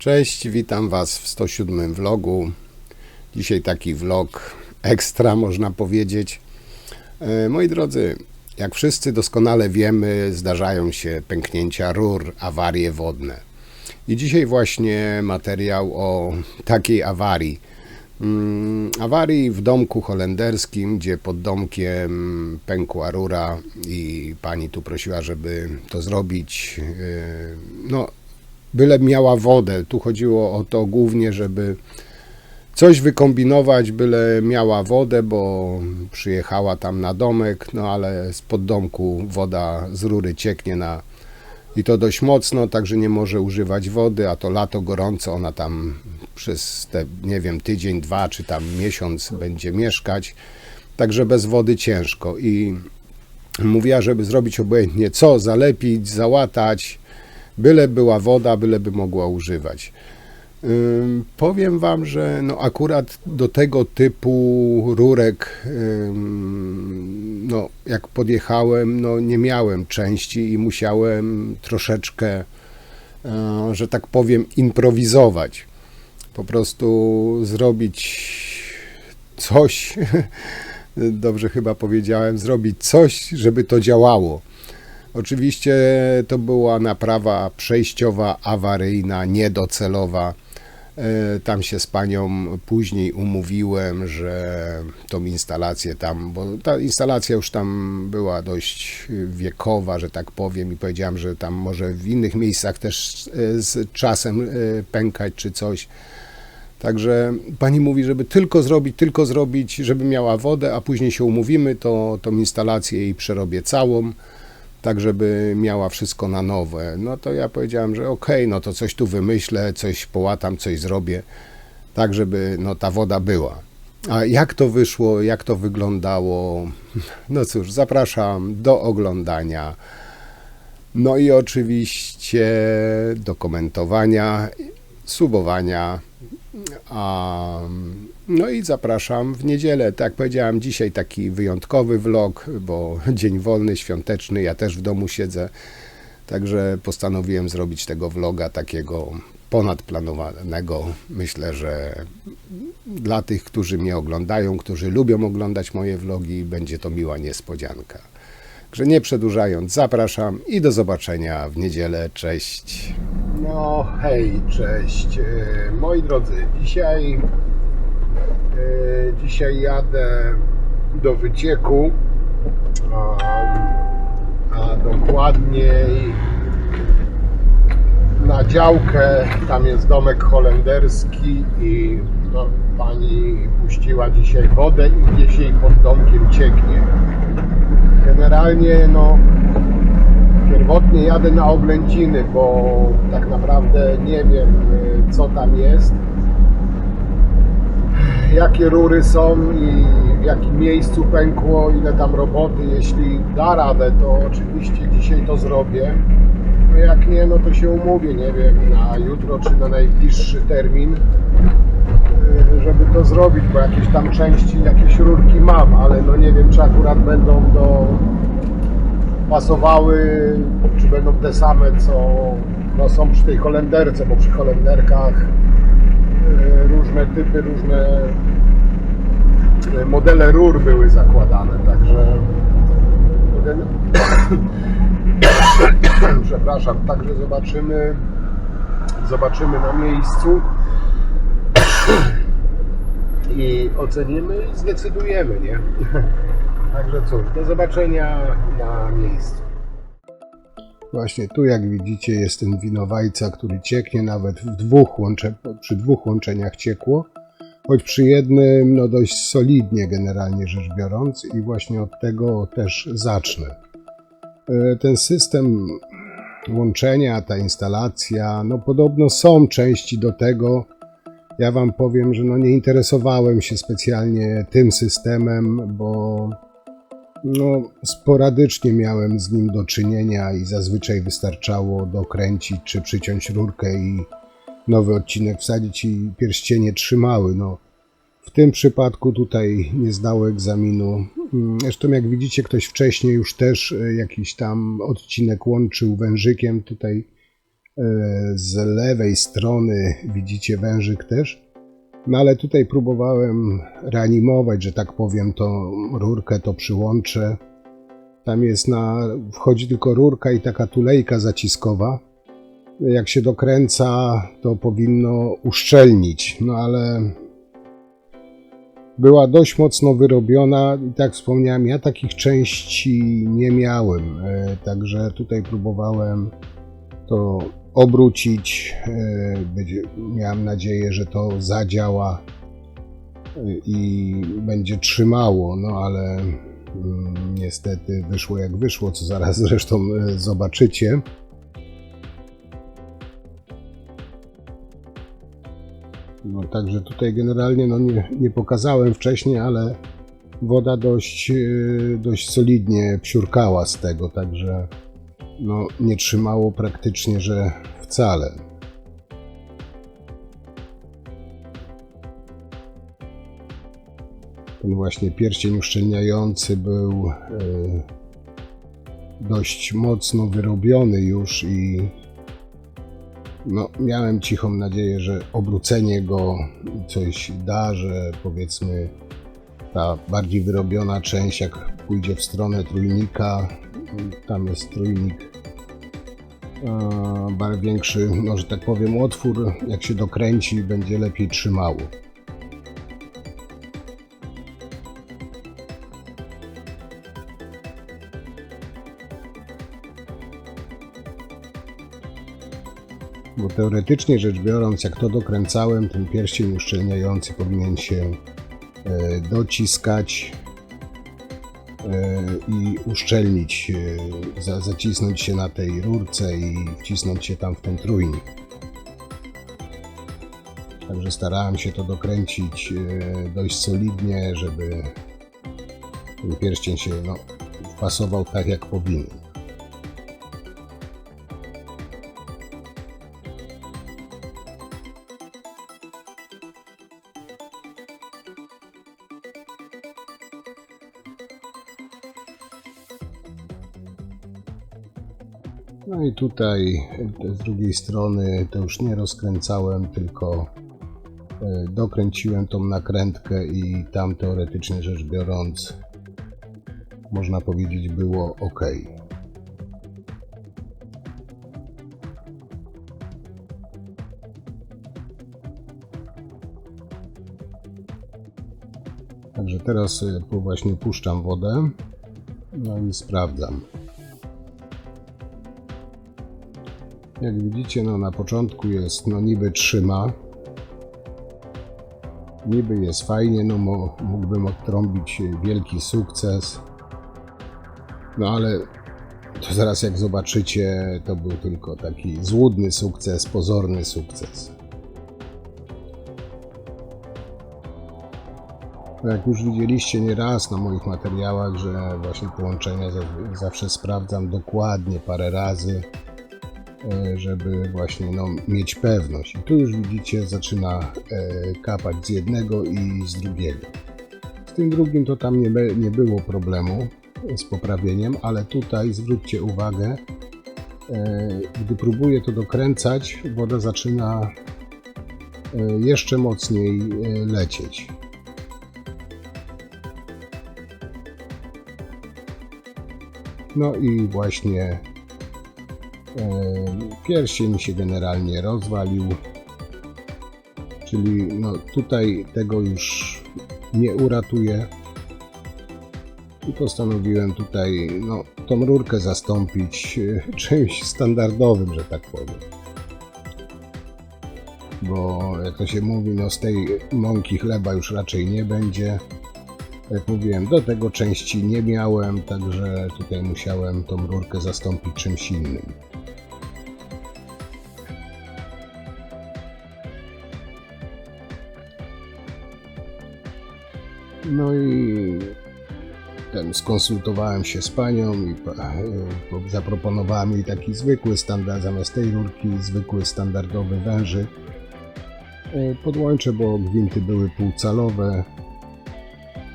Cześć, witam Was w 107 vlogu. Dzisiaj taki vlog ekstra, można powiedzieć. Moi drodzy, jak wszyscy doskonale wiemy, zdarzają się pęknięcia rur, awarie wodne. I dzisiaj właśnie materiał o takiej awarii. Awarii w domku holenderskim, gdzie pod domkiem pękła rura i pani tu prosiła, żeby to zrobić. Byle miała wodę. Tu chodziło o to głównie, żeby coś wykombinować, byle miała wodę, bo przyjechała tam na domek, ale spod domku woda z rury cieknie i to dość mocno, także nie może używać wody, a to lato gorąco, ona tam przez te, nie wiem, tydzień, dwa, czy tam miesiąc będzie mieszkać, także bez wody ciężko. I mówiła, żeby zrobić obojętnie co, zalepić, załatać, byle była woda, byle by mogła używać. Powiem Wam, że akurat do tego typu rurek, jak podjechałem, nie miałem części i musiałem troszeczkę, że tak powiem, improwizować. Po prostu zrobić coś, dobrze chyba powiedziałem, zrobić coś, żeby to działało. Oczywiście to była naprawa przejściowa, awaryjna, niedocelowa. Tam się z panią później umówiłem, że tą instalację tam, bo ta instalacja już tam była dość wiekowa, że tak powiem, i powiedziałem, że tam może w innych miejscach też z czasem pękać czy coś. Także pani mówi, żeby tylko zrobić, żeby miała wodę, a później się umówimy, to tą instalację jej przerobię całą, tak żeby miała wszystko na nowe. No to ja powiedziałem, że okej, to coś tu wymyślę, coś połatam, coś zrobię, tak żeby ta woda była. A jak to wyszło, jak to wyglądało? No cóż, zapraszam do oglądania. No i oczywiście do komentowania, subowania. No i zapraszam w niedzielę. Tak jak powiedziałem, dzisiaj taki wyjątkowy vlog, bo dzień wolny, świąteczny, ja też w domu siedzę, także postanowiłem zrobić tego vloga takiego ponadplanowanego. Myślę, że dla tych, którzy mnie oglądają, którzy lubią oglądać moje vlogi, będzie to miła niespodzianka. Także nie przedłużając, zapraszam i do zobaczenia w niedzielę. Cześć. No hej, cześć. Moi drodzy, dzisiaj jadę do wycieku, a dokładniej na działkę. Tam jest domek holenderski i pani puściła dzisiaj wodę i gdzieś jej pod domkiem cieknie. Generalnie pierwotnie jadę na oględziny, bo tak naprawdę nie wiem, co tam jest, jakie rury są i w jakim miejscu pękło, ile tam roboty. Jeśli da radę, to oczywiście dzisiaj to zrobię. Jak nie, to się umówię, nie wiem, na jutro czy na najbliższy termin, żeby to zrobić, bo jakieś tam części, jakieś rurki mam, ale nie wiem, czy akurat będą pasowały, czy będą te same, co są przy tej holenderce, bo przy holenderkach różne typy, różne modele rur były zakładane, także przepraszam, także zobaczymy na miejscu i ocenimy i zdecydujemy, nie? Także cóż, do zobaczenia na miejscu. Właśnie tu, jak widzicie, jest ten winowajca, który cieknie, nawet przy dwóch łączeniach ciekło, choć przy jednym dość solidnie, generalnie rzecz biorąc, i właśnie od tego też zacznę. Ten system łączenia, ta instalacja, podobno są części do tego. Ja Wam powiem, że nie interesowałem się specjalnie tym systemem, bo sporadycznie miałem z nim do czynienia i zazwyczaj wystarczało dokręcić czy przyciąć rurkę i nowy odcinek wsadzić i pierścienie trzymały. W tym przypadku tutaj nie zdało egzaminu. Zresztą jak widzicie, ktoś wcześniej już też jakiś tam odcinek łączył wężykiem. Tutaj Z lewej strony widzicie wężyk też. No ale tutaj próbowałem reanimować, że tak powiem, tą rurkę, to przyłączę. Tam jest wchodzi tylko rurka i taka tulejka zaciskowa. Jak się dokręca, to powinno uszczelnić, no ale była dość mocno wyrobiona i tak wspomniałem, ja takich części nie miałem, także tutaj próbowałem to obrócić, miałem nadzieję, że to zadziała i będzie trzymało, no ale niestety wyszło jak wyszło, co zaraz zresztą zobaczycie. No, także tutaj generalnie nie pokazałem wcześniej, ale woda dość solidnie psiurkała z tego, także nie trzymało praktycznie, że wcale. Ten właśnie pierścień uszczelniający był dość mocno wyrobiony już i miałem cichą nadzieję, że obrócenie go coś da, że powiedzmy ta bardziej wyrobiona część, jak pójdzie w stronę trójnika, tam jest trójnik, bardzo większy, że tak powiem, otwór, jak się dokręci, będzie lepiej trzymało. Bo teoretycznie rzecz biorąc, jak to dokręcałem, ten pierścień uszczelniający powinien się dociskać i uszczelnić, zacisnąć się na tej rurce i wcisnąć się tam w ten trójnik. Także starałem się to dokręcić dość solidnie, żeby ten pierścień się wpasował tak jak powinien. No i tutaj z drugiej strony to już nie rozkręcałem, tylko dokręciłem tą nakrętkę i tam teoretycznie rzecz biorąc, można powiedzieć, było ok. Także teraz właśnie puszczam wodę, i sprawdzam. Jak widzicie, na początku jest, niby trzyma, niby jest fajnie, mógłbym odtrąbić wielki sukces, ale to zaraz jak zobaczycie, to był tylko taki złudny sukces, pozorny sukces. Jak już widzieliście nieraz na moich materiałach, że właśnie połączenia zawsze sprawdzam dokładnie parę razy, żeby właśnie mieć pewność. I tu już widzicie, zaczyna kapać z jednego i z drugiego. Z tym drugim to tam nie było problemu z poprawieniem, ale tutaj zwróćcie uwagę, gdy próbuję to dokręcać, woda zaczyna jeszcze mocniej lecieć. No i właśnie pierścień się generalnie rozwalił, czyli tutaj tego już nie uratuje i postanowiłem tutaj tą rurkę zastąpić czymś standardowym, że tak powiem, bo jak to się mówi, z tej mąki chleba już raczej nie będzie. Jak mówiłem, do tego części nie miałem, także tutaj musiałem tą rurkę zastąpić czymś innym. No i skonsultowałem się z panią i zaproponowała mi taki zwykły standard, zamiast tej rurki zwykły standardowy wężyk. Podłączę, bo gwinty były półcalowe.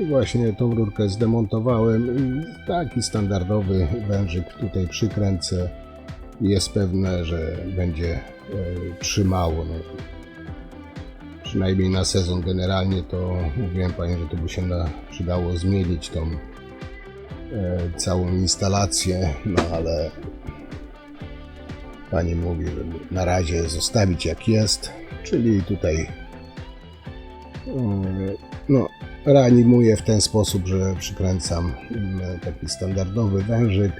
I właśnie tą rurkę zdemontowałem i taki standardowy wężyk tutaj przykręcę jest pewne, że będzie trzymało. No, przynajmniej na sezon. Generalnie to mówiłem Pani, że to by się przydało zmienić tą całą instalację, no ale Pani mówi, żeby na razie zostawić jak jest, czyli tutaj no, reanimuję w ten sposób, że przykręcam taki standardowy wężyk.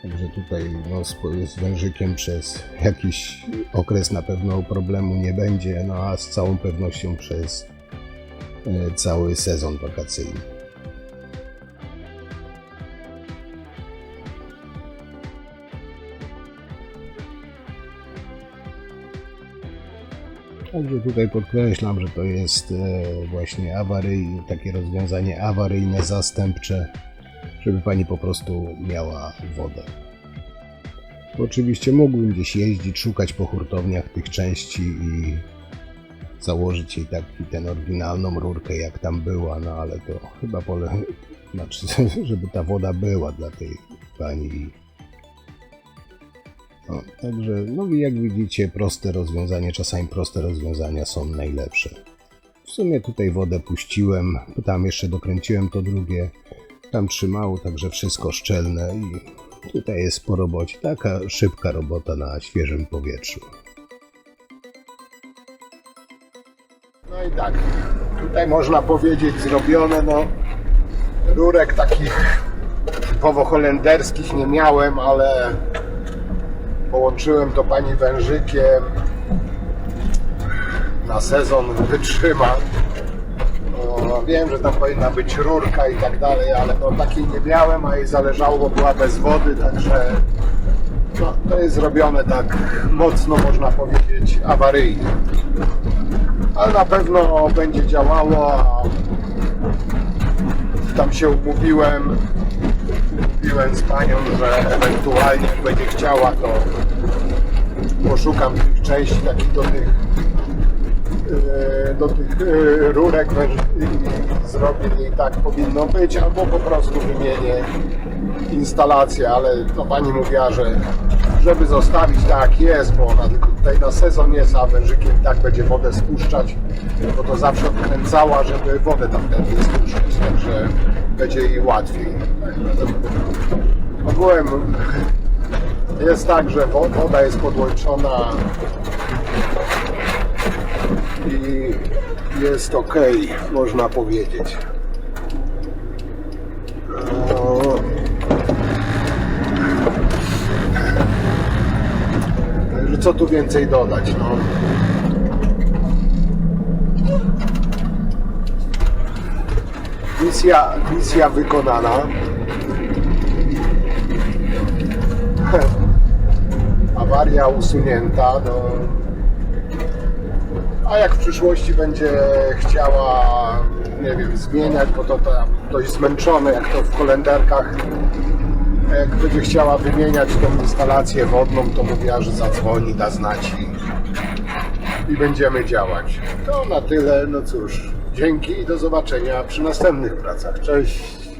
Także tutaj no, z wężykiem przez jakiś okres na pewno problemu nie będzie, no a z całą pewnością przez cały sezon wakacyjny. Także tutaj podkreślam, że to jest właśnie takie rozwiązanie awaryjne, zastępcze, żeby Pani po prostu miała wodę. Oczywiście mógłbym gdzieś jeździć, szukać po hurtowniach tych części i założyć jej tę oryginalną rurkę jak tam była, no ale to chyba znaczy, żeby ta woda była dla tej Pani. No, także, no jak widzicie, proste rozwiązanie, czasami proste rozwiązania są najlepsze. W sumie tutaj wodę puściłem, tam jeszcze dokręciłem to drugie, tam trzymało, także wszystko szczelne i tutaj jest po robocie, taka szybka robota na świeżym powietrzu. No i tak, tutaj można powiedzieć zrobione, no rurek takich typowo holenderskich nie miałem, ale połączyłem to Pani wężykiem, na sezon wytrzyma. No, wiem, że tam powinna być rurka i tak dalej, ale no, takiej nie miałem, a jej zależało, bo była bez wody, także no, to jest zrobione tak mocno, można powiedzieć, awaryjnie. Ale na pewno będzie działało, a tam się umówiłem z Panią, że ewentualnie jak będzie chciała, to poszukam tych części takich do tych rurek i zrobię i tak powinno być, albo po prostu wymienię instalację, ale to Pani mówiła, że żeby zostawić tak jak jest, bo ona tylko tutaj na sezon jest, a wężykiem tak będzie wodę spuszczać, bo to zawsze odkręcała, żeby wodę tamtędy spuszczać, także będzie jej łatwiej. Ogółem jest tak, że woda jest podłączona i jest ok, można powiedzieć. Także co tu więcej dodać? No. Misja wykonana. Awaria usunięta. No. A jak w przyszłości będzie chciała, nie wiem, zmieniać, bo to tam dość zmęczone, jak to w holenderkach, jak będzie chciała wymieniać tą instalację wodną, to mówiła, że zadzwoni, da znać i będziemy działać. To na tyle, no cóż, dzięki i do zobaczenia przy następnych pracach. Cześć!